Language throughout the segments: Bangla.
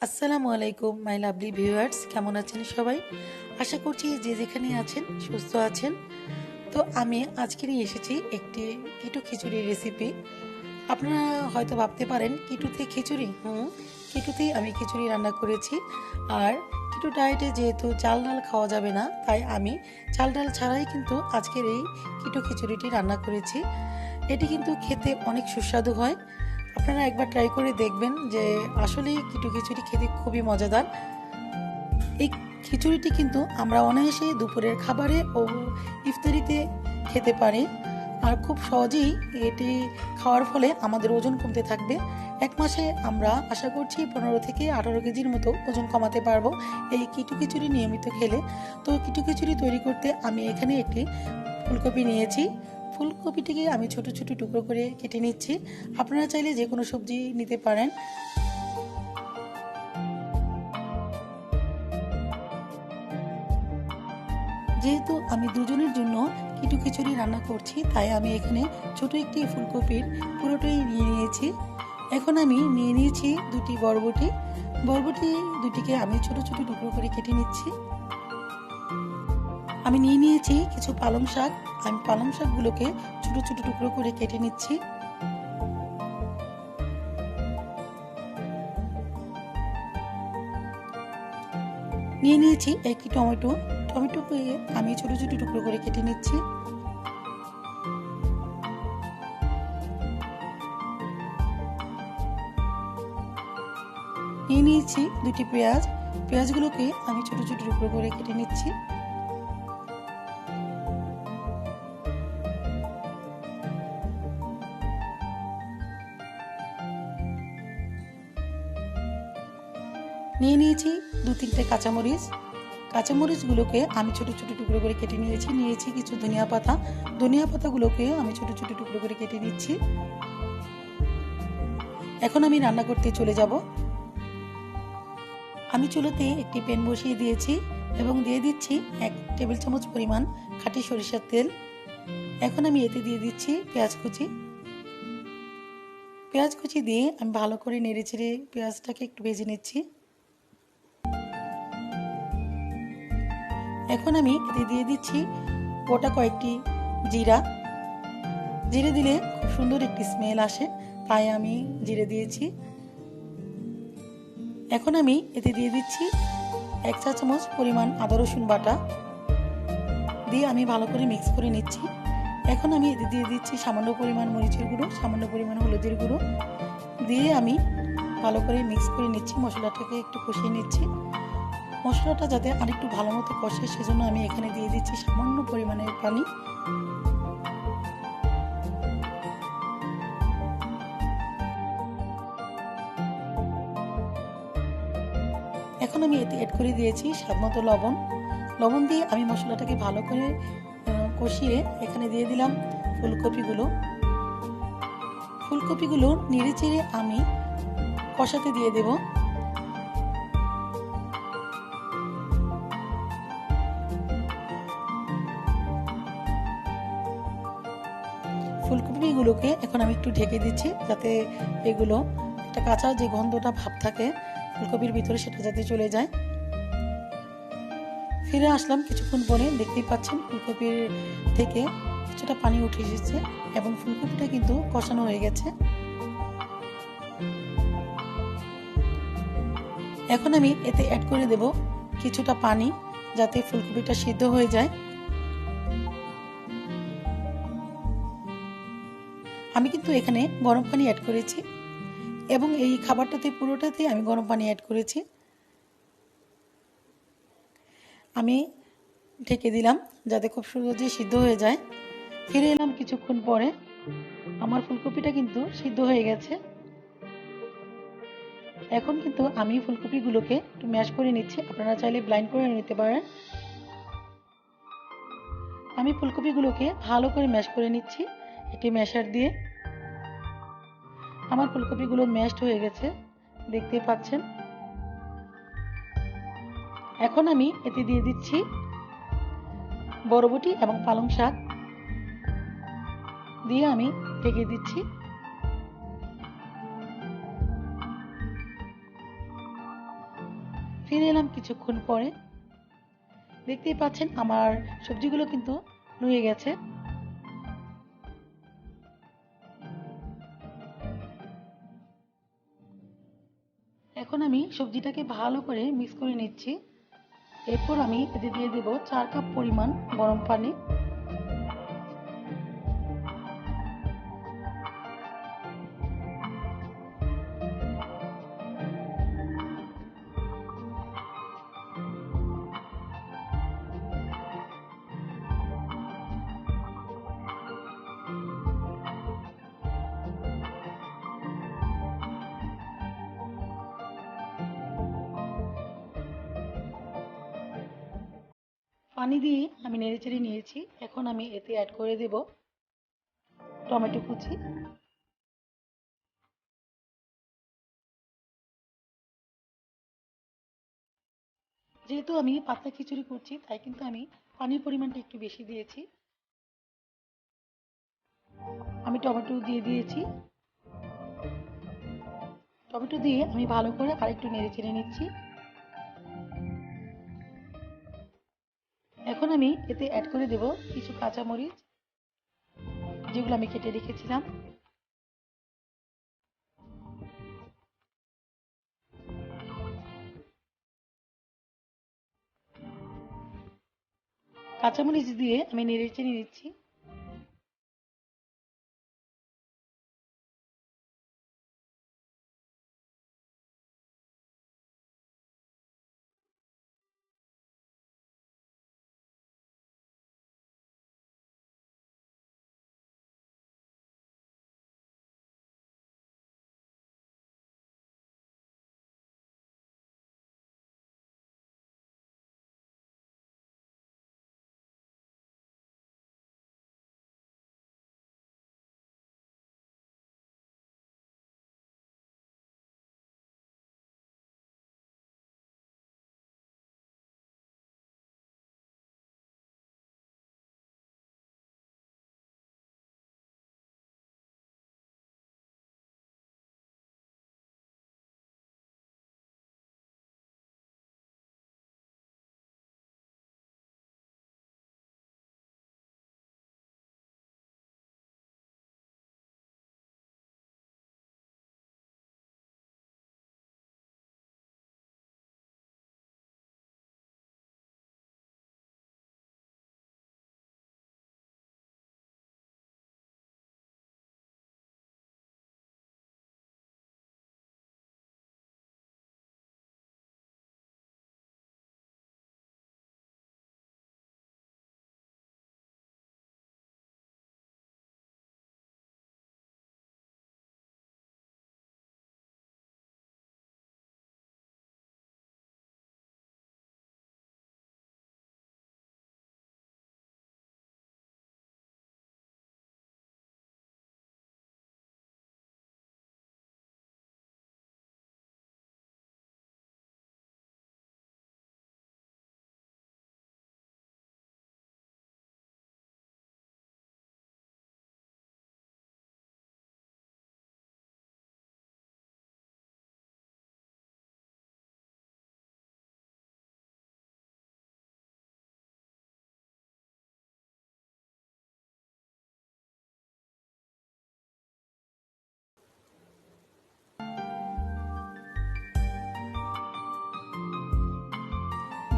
আসসালামু আলাইকুম মাই লাভলি ভিউয়ার্স, কেমন আছেন সবাই? আশা করছি যে যেখানে আছেন সুস্থ আছেন। তো আমি আজকে নিয়ে এসেছি একটি কিটু খিচুড়ির রেসিপি। আপনারা হয়তো ভাবতে পারেন কিটুতে খিচুড়ি, কিটুতেই আমি খিচুড়ি রান্না করেছি। আর কিটু ডায়েটে যেহেতু চাল ডাল খাওয়া যাবে না, তাই আমি চাল ডাল ছাড়াই কিন্তু আজকের এই কিটু খিচুড়িটি রান্না করেছি। এটি কিন্তু খেতে অনেক সুস্বাদু হয়। আপনারা একবার ট্রাই করে দেখবেন যে আসলে কিটু খিচুড়ি খেতে খুবই মজাদার। এই খিচুড়িটি কিন্তু আমরা অনায়াসে দুপুরের খাবারে ও ইফতারিতে খেতে পারি। আর খুব সহজেই এটি খাওয়ার ফলে আমাদের ওজন কমতে থাকবে। এক মাসে আমরা আশা করছি 15 থেকে 18 কেজির মতো ওজন কমাতে পারবো এই কিটু খিচুড়ি নিয়মিত খেলে। তো কিটু খিচুড়ি তৈরি করতে আমি এখানে একটি ফুলকপি নিয়েছি। ফুলকপিটিকে আমি ছোট ছোট টুকরো করে কেটে নিচ্ছি। আপনারা চাইলে যে কোনো সবজি নিতে পারেন। যেহেতু আমি দুজনের জন্য কিটু খিচুড়ি রান্না করছি, তাই আমি এখানে ছোট একটি ফুলকপির পুরোটাই নিয়ে নিয়েছি। এখন আমি নিয়ে নিয়েছি দুটি বরবটি। বরবটি দুটিকে আমি ছোট ছোট টুকরো করে কেটে নিচ্ছি। আমি নিয়ে নিয়েছি কিছু পালং শাক। আমি পালং শাকগুলোকে ছোট ছোট টুকরো করে কেটে নিচ্ছি। নিয়ে নিয়েছি একটি টমেটো। টমেটোকে আমি ছোট ছোট টুকরো করে কেটে নিচ্ছি। নিয়ে নিয়েছি দুটি পেঁয়াজ। পেঁয়াজগুলোকে আমি ছোট ছোট টুকরো করে কেটে নিচ্ছি। নিয়ে নিয়েছি 2-3টে কাঁচামরিচ। কাঁচামরিচগুলোকে আমি ছোট ছোট টুকরো করে কেটে নিয়েছি। নিয়েছি কিছু ধনিয়া পাতা। ধনিয়া পাতাগুলোকে আমি ছোট ছোট টুকরো করে কেটে নিচ্ছি। এখন আমি রান্না করতে চলে যাব। আমি চুলোতে একটি প্যান বসিয়ে দিয়েছি এবং দিয়ে দিচ্ছি 1 টেবিল চামচ পরিমাণ খাঁটি সরিষার তেল। এখন আমি এতে দিয়ে দিচ্ছি পেঁয়াজ কুচি। পেঁয়াজ কুচি দিয়ে আমি ভালো করে নেড়েচেড়ে পেঁয়াজটাকে একটু ভেজে নিচ্ছি। এখন আমি এতে দিয়ে দিচ্ছি গোটা কয়েকটি জিরা। জিরে দিলে খুব সুন্দর একটি স্মেল আসে, তাই আমি জিরে দিয়েছি। এখন আমি এতে দিয়ে দিচ্ছি 1 চা চামচ পরিমাণ আদা রসুন বাটা দিয়ে আমি ভালো করে মিক্স করে নিচ্ছি। এখন আমি এতে দিয়ে দিচ্ছি সামান্য পরিমাণ মরিচের গুঁড়ো, সামান্য পরিমাণ হলুদের গুঁড়ো দিয়ে আমি ভালো করে মিক্স করে নিচ্ছি। মশলাটাকে একটু কষিয়ে নিচ্ছি। মশলাটা যাতে আরেকটু ভালো মতো কষে, সেজন্য আমি এখানে দিয়ে দিচ্ছি সামান্য পরিমাণের পানি। এখন আমি এতে অ্যাড করে দিয়েছি স্বাদমতো লবণ। লবণ দিয়ে আমি মশলাটাকে ভালো করে কষিয়ে এখানে দিয়ে দিলাম ফুলকপিগুলো। ফুলকপিগুলো নেড়ে চেড়ে আমি কষাতে দিয়ে দেব। ফুলকপিগুলোকে এখন আমি একটু ঢেকে দিচ্ছি, যাতে এগুলো একটা কাঁচা যে গন্ধটা ভাব থাকে ফুলকপির ভিতরে, সেটা যাতে চলে যায়। ফিরে আসলাম কিছুক্ষণ পরে। দেখতেই পাচ্ছেন ফুলকপির থেকে কিছুটা পানি উঠে এসেছে এবং ফুলকপিটা কিন্তু কষানো হয়ে গেছে। এখন আমি এতে অ্যাড করে দেব কিছুটা পানি, যাতে ফুলকপিটা সিদ্ধ হয়ে যায়। আমি কিন্তু এখানে গরম পানি অ্যাড করেছি এবং এই খাবারটাতে পুরোটাতে আমি গরম পানি অ্যাড করেছি। আমি ঢেকে দিলাম যাতে খুব সহজে সিদ্ধ হয়ে যায়। ফিরে এলাম কিছুক্ষণ পরে। আমার ফুলকপিটা কিন্তু সিদ্ধ হয়ে গেছে। এখন কিন্তু আমি ফুলকপিগুলোকে একটু ম্যাশ করে নিচ্ছি। আপনারা চাইলে ব্লাইন্ড করে নিতে পারেন। আমি ফুলকপিগুলোকে ভালো করে ম্যাশ করে নিচ্ছি একটি ম্যাশার দিয়ে। আমার ফুলকপিগুলো ম্যাশড হয়ে গেছে, দেখতে পাচ্ছেন। এখন আমি এতে দিয়ে দিচ্ছি বরবটি এবং পালং শাক দিয়ে আমি ঢেকে দিচ্ছি। ফিরে এলাম কিছুক্ষণ পরে। দেখতেই পাচ্ছেন আমার সবজিগুলো কিন্তু নুয়ে গেছে। এখন আমি সবজিটাকে ভালো করে মিক্স করে নিচ্ছি। এরপর আমি এতে দিয়ে দেব 4 কাপ পরিমাণ গরম পানি। পানি দিয়ে আমি নেড়েচেড়ে নিয়েছি। এখন আমি এতে অ্যাড করে দেব টমেটো কুচি। যেহেতু আমি পাতলা খিচুড়ি করছি তাই কিন্তু আমি পানির পরিমাণটা একটু বেশি দিয়েছি। আমি টমেটো দিয়ে দিয়েছি। টমেটো দিয়ে আমি ভালো করে আরেকটু নেড়েচেড়ে নিচ্ছি। এখন আমি এতে অ্যাড করে দেব কিছু কাঁচামরিচ, যেগুলো আমি কেটে রেখেছিলাম। কাঁচামরিচ দিয়ে আমি নেড়েচেড়ে নিচ্ছি।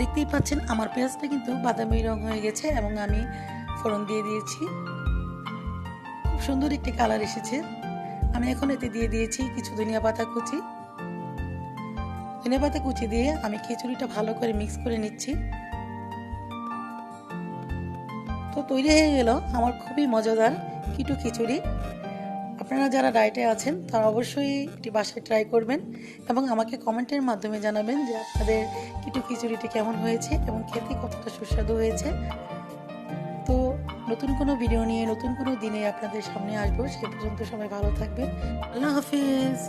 দেখতেই পাচ্ছেন আমার পেঁয়াজটা কিন্তু বাদামি রং হয়ে গেছে এবং আমি ফোড়ন দিয়ে দিয়েছি। খুব সুন্দর একটি কালার এসেছে। আমি এখন এতে দিয়ে দিয়েছি কিছু ধনিয়া পাতা কুচি। ধনিয়া পাতা কুচি দিয়ে আমি খিচুড়িটা ভালো করে মিক্স করে নিচ্ছি। তো তৈরি হয়ে গেল আমার খুবই মজাদার কিটু খিচুড়ি। আপনারা যারা ডায়েটে আছেন তারা অবশ্যই এটি বাসায় ট্রাই করবেন এবং আমাকে কমেন্টের মাধ্যমে জানাবেন যে আপনাদের কিটু খিচুড়িটি কেমন হয়েছে এবং খেতে কতটা সুস্বাদু হয়েছে। তো নতুন কোনো ভিডিও নিয়ে নতুন কোনো দিনে আপনাদের সামনে আসবো। সে পর্যন্ত সবাই ভালো থাকবেন। আল্লাহ হাফিজ।